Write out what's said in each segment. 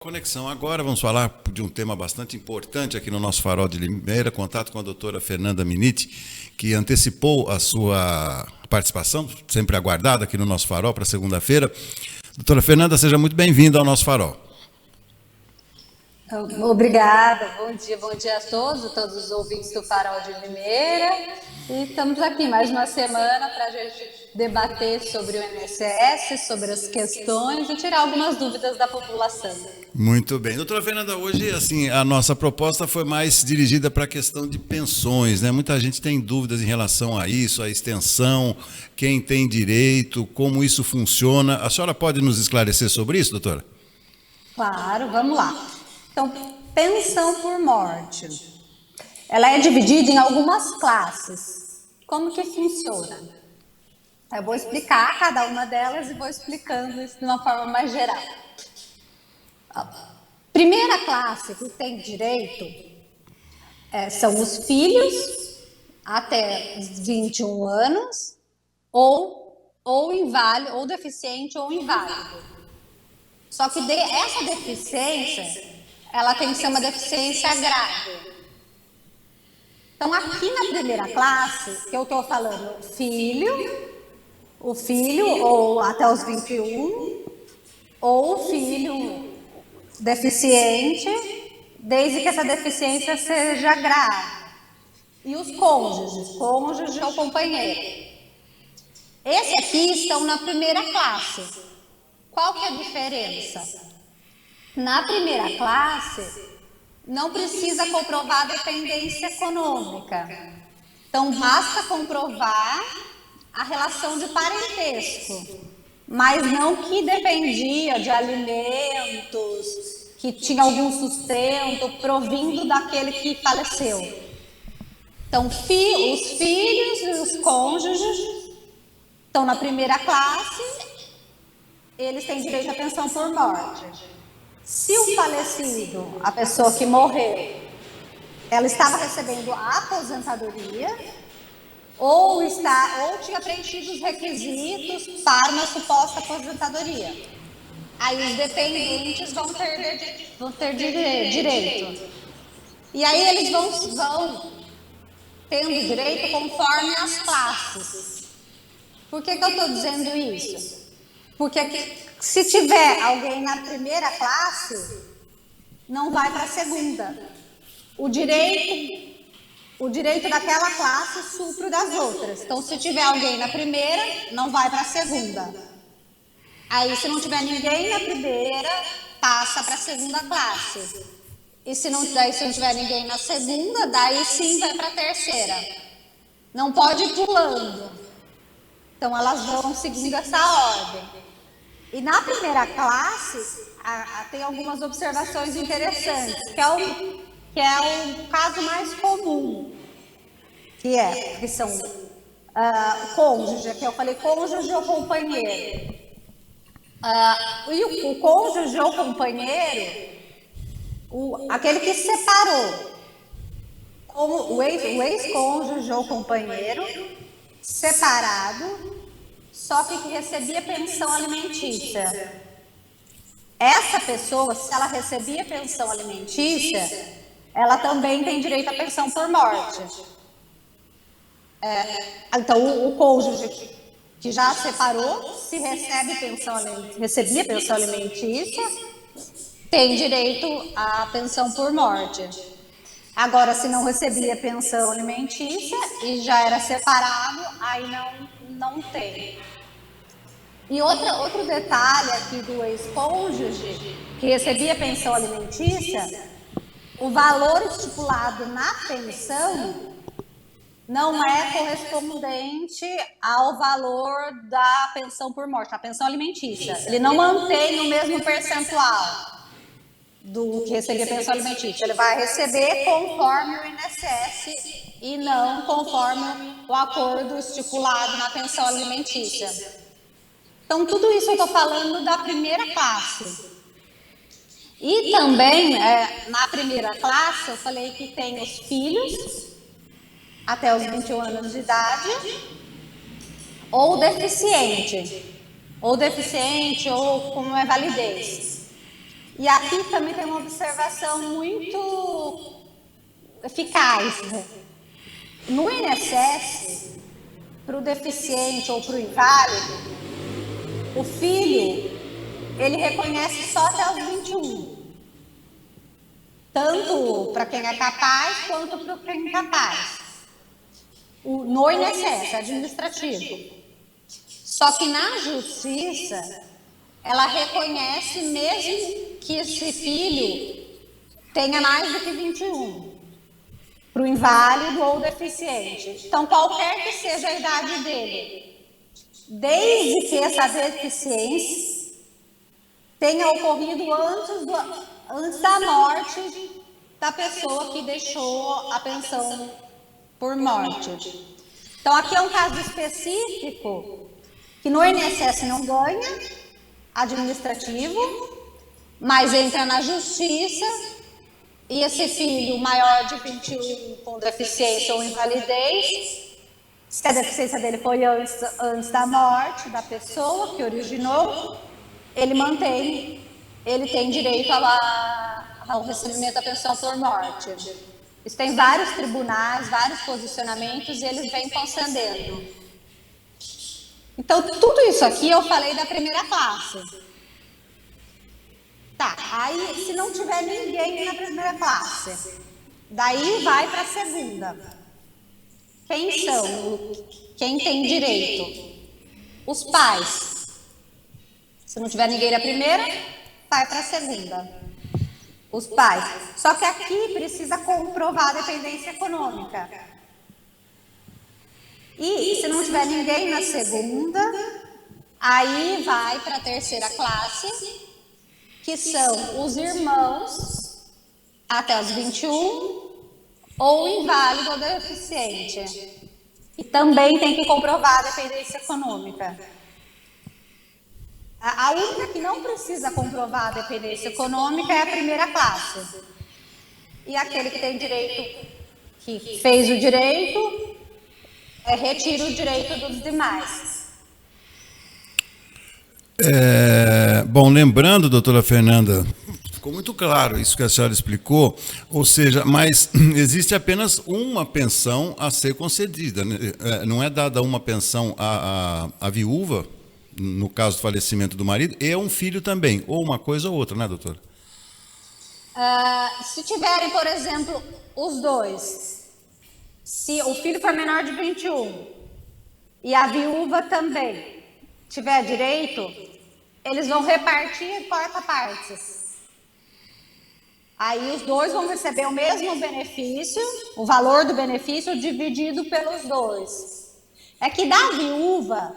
Conexão. Agora vamos falar de um tema bastante importante aqui no nosso Farol de Limeira, contato com a doutora Fernanda Miniti, que antecipou a sua participação, sempre aguardada aqui no nosso Farol para segunda-feira. Doutora Fernanda, seja muito bem-vinda ao nosso Farol. Obrigada, bom dia a todos os ouvintes do Farol de Limeira. E estamos aqui mais uma semana para a gente debater sobre o INSS, sobre as questões e tirar algumas dúvidas da população. Muito bem. Doutora Fernanda, hoje assim, a nossa proposta foi mais dirigida para a questão de pensões, né? Muita gente tem dúvidas em relação a isso, a extensão, quem tem direito, como isso funciona. A senhora pode nos esclarecer sobre isso, doutora? Claro, vamos lá. Então, pensão por morte. Ela é dividida em algumas classes. Como que funciona? Eu vou explicar cada uma delas e vou explicando isso de uma forma mais geral. A primeira classe que tem direito são os filhos até os 21 anos ou inválido, ou deficiente ou inválido. Só que essa deficiência, ela tem que ser uma deficiência grave. Então, aqui na primeira classe, que eu estou falando o filho ou até os 21, ou o filho deficiente, desde que essa deficiência seja grave. E os cônjuge ou companheiro. Esse aqui estão na primeira classe. Qual que é a diferença? Na primeira classe, não precisa comprovar a dependência econômica. Então, basta comprovar a relação de parentesco, mas não que dependia de alimentos, que tinha algum sustento provindo daquele que faleceu. Então, os filhos e os cônjuges estão na primeira classe, eles têm direito à pensão por morte. Se o falecido, a pessoa que morreu, ela estava recebendo a aposentadoria ou tinha preenchido os requisitos para uma suposta aposentadoria, aí os dependentes vão ter direito. E aí eles vão tendo direito conforme as classes. Por que eu estou dizendo isso? Porque se tiver alguém na primeira classe, não vai para a segunda. O direito daquela classe supre o das outras. Então, se tiver alguém na primeira, não vai para a segunda. Aí, se não tiver ninguém na primeira, passa para a segunda classe. E se não tiver ninguém na segunda, daí sim vai para a terceira. Não pode ir pulando. Então, elas vão seguindo essa ordem. E na primeira classe, tem algumas observações interessantes, que é o caso mais comum, que são cônjuge, que eu falei cônjuge ou companheiro. E o cônjuge ou companheiro, aquele que separou, o ex-cônjuge ou companheiro, separado, só que recebia pensão alimentícia. Essa pessoa, se ela recebia pensão alimentícia, ela também tem direito à pensão por morte. Então, o cônjuge que já separou, se recebia pensão alimentícia, tem direito à pensão por morte. Agora, se não recebia pensão alimentícia e já era separado, aí não tem. E outro detalhe aqui do ex-cônjuge, que recebia pensão alimentícia, o valor estipulado na pensão não é correspondente ao valor da pensão por morte, a pensão alimentícia. Ele não mantém o mesmo percentual do que recebia pensão alimentícia. Ele vai receber conforme o INSS e não conforme o acordo estipulado na pensão alimentícia. Então, tudo isso eu estou falando da primeira classe. E também, na primeira classe, eu falei que tem os filhos, até os 21 anos de idade, ou deficiente, ou como é validez. E aqui também tem uma observação muito eficaz, né? No INSS, para o deficiente ou para o inválido, o filho, ele reconhece só até os 21. Tanto para quem é capaz, quanto para quem é incapaz. No INSS, administrativo. Só que na justiça, ela reconhece mesmo que esse filho tenha mais do que 21. Para o inválido ou deficiente. Então, qualquer que seja a idade dele, desde que essa deficiência tenha ocorrido antes da morte da pessoa que deixou a pensão por morte. Então, aqui é um caso específico que no INSS não ganha, administrativo, mas entra na justiça e esse filho maior de 21 com deficiência ou invalidez, se a deficiência dele foi antes da morte da pessoa que originou, ele tem direito ao recebimento da pensão por morte. Isso tem vários tribunais, vários posicionamentos e eles vêm concedendo. Então, tudo isso aqui eu falei da primeira classe. Tá, aí se não tiver ninguém na primeira classe, daí vai para a segunda. Quem tem direito? Os pais. Se não tiver ninguém na primeira, vai para a segunda. Os pais. Só que aqui precisa comprovar a dependência econômica. E se não tiver ninguém na segunda, aí vai para a terceira classe, que são os irmãos até os 21 ou inválido ou deficiente. E também tem que comprovar a dependência econômica. A única que não precisa comprovar a dependência econômica é a primeira classe. E aquele que tem direito, que fez o direito, retira o direito dos demais. Bom, lembrando, doutora Fernanda, ficou muito claro isso que a senhora explicou, ou seja, mas existe apenas uma pensão a ser concedida, né? Não é dada uma pensão à viúva, no caso do falecimento do marido, e a um filho também, ou uma coisa ou outra, né, doutora? Se tiverem, por exemplo, os dois, se o filho for menor de 21 e a viúva também tiver direito, eles vão repartir quarta partes. Aí os dois vão receber o mesmo benefício, o valor do benefício dividido pelos dois. É que da viúva,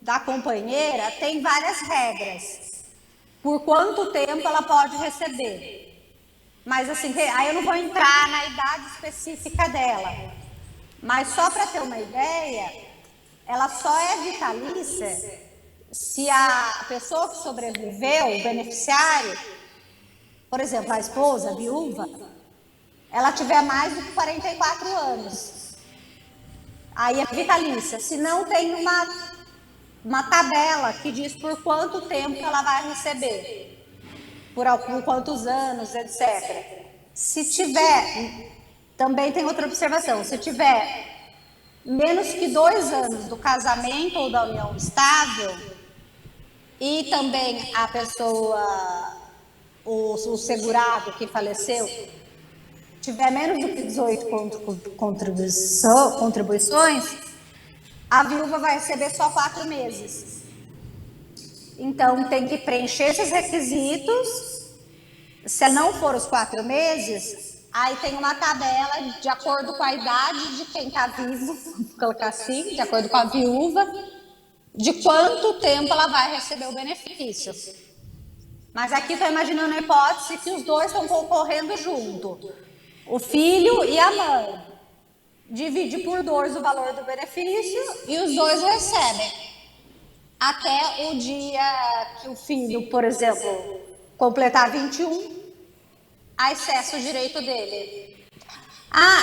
da companheira, tem várias regras. Por quanto tempo ela pode receber. Mas assim, aí eu não vou entrar na idade específica dela. Mas só para ter uma ideia, ela só é vitalícia se a pessoa que sobreviveu, o beneficiário, por exemplo, a esposa, a viúva, ela tiver mais do que 44 anos. Aí é vitalícia. Se não, tem uma tabela que diz por quanto tempo ela vai receber. Por quantos anos, etc. Se tiver, também tem outra observação, se tiver menos que 2 anos do casamento ou da união estável, e também a pessoa, o segurado que faleceu, tiver menos do que 18 contribuições, a viúva vai receber só 4 meses. Então, tem que preencher esses requisitos. Se não for os 4 meses, aí tem uma tabela de acordo com a idade de quem está vivo, vou colocar assim, de acordo com a viúva, de quanto tempo ela vai receber o benefício. Mas aqui estou imaginando a hipótese que os dois estão concorrendo junto, o filho e a mãe. Divide por 2 o valor do benefício e os dois recebem. Até o dia que o filho, por exemplo, completar 21, aí cessa o direito dele.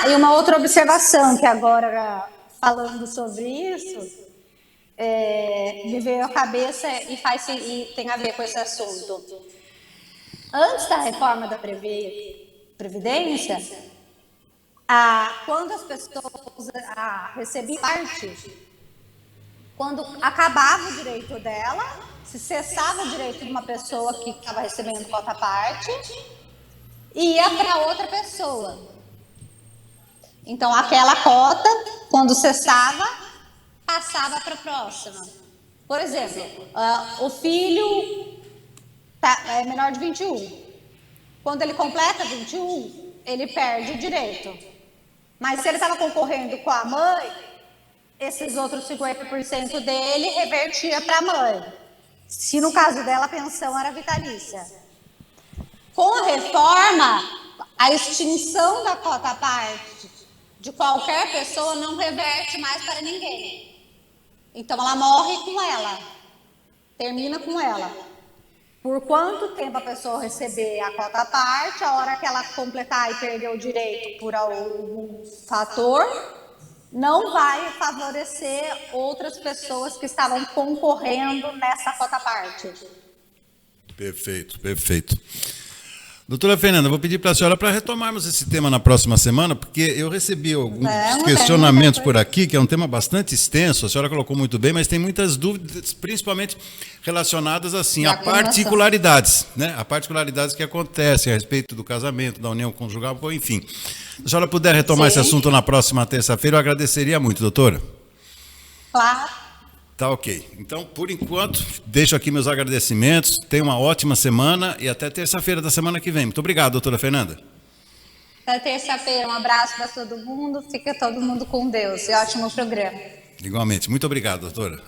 E uma outra observação que agora, falando sobre isso, me veio à cabeça e tem a ver com esse assunto. Antes da reforma da Previdência, quando as pessoas recebiam parte, quando acabava o direito dela, se cessava o direito de uma pessoa que estava recebendo cota parte, ia para outra pessoa. Então, aquela cota, quando cessava, passava para a próxima. Por exemplo, o filho é menor de 21. Quando ele completa 21, ele perde o direito. Mas se ele estava concorrendo com a mãe, esses outros 50% dele revertia para a mãe. Se no caso dela a pensão era vitalícia. Com a reforma, a extinção da cota parte de qualquer pessoa não reverte mais para ninguém. Então ela morre com ela, termina com ela. Por quanto tempo a pessoa receber a cota parte, a hora que ela completar e perder o direito por algum fator, não vai favorecer outras pessoas que estavam concorrendo nessa cota parte. Perfeito, perfeito. Doutora Fernanda, vou pedir para a senhora para retomarmos esse tema na próxima semana, porque eu recebi alguns questionamentos por aqui, que é um tema bastante extenso, a senhora colocou muito bem, mas tem muitas dúvidas, principalmente relacionadas assim, a particularidades, né? A particularidades que acontecem a respeito do casamento, da união conjugal, enfim. Se a senhora puder retomar esse assunto na próxima terça-feira, eu agradeceria muito, doutora. Claro. Tá ok. Então, por enquanto, deixo aqui meus agradecimentos. Tenha uma ótima semana e até terça-feira da semana que vem. Muito obrigado, doutora Fernanda. Até terça-feira. Um abraço para todo mundo. Fica todo mundo com Deus. E ótimo programa. Igualmente. Muito obrigado, doutora.